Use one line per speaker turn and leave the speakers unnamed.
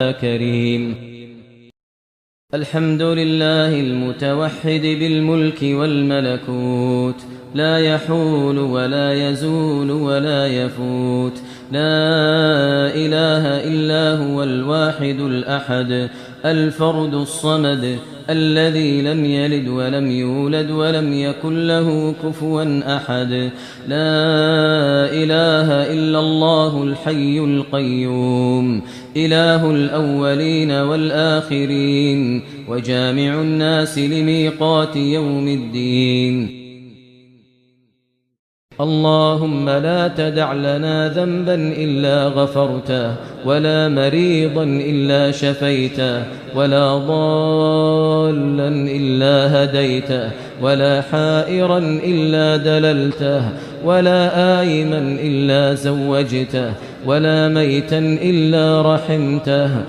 كريم. الحمد لله المتوحد بالملك والملكوت، لا يحول ولا يزول ولا يفوت، لا إله إلا هو الواحد الأحد الفرد الصمد الذي لم يلد ولم يولد ولم يكن له كفوا أحد، لا إله إلا الله الحي القيوم، إله الأولين والآخرين وجامع الناس لميقات يوم الدين. اللهم لا تدع لنا ذنبا إلا غفرته، ولا مريضا إلا شفيته، ولا ضالا إلا هديته، ولا حائرا إلا دللته، ولا آيما إلا زوجته، ولا ميتا إلا رحمته،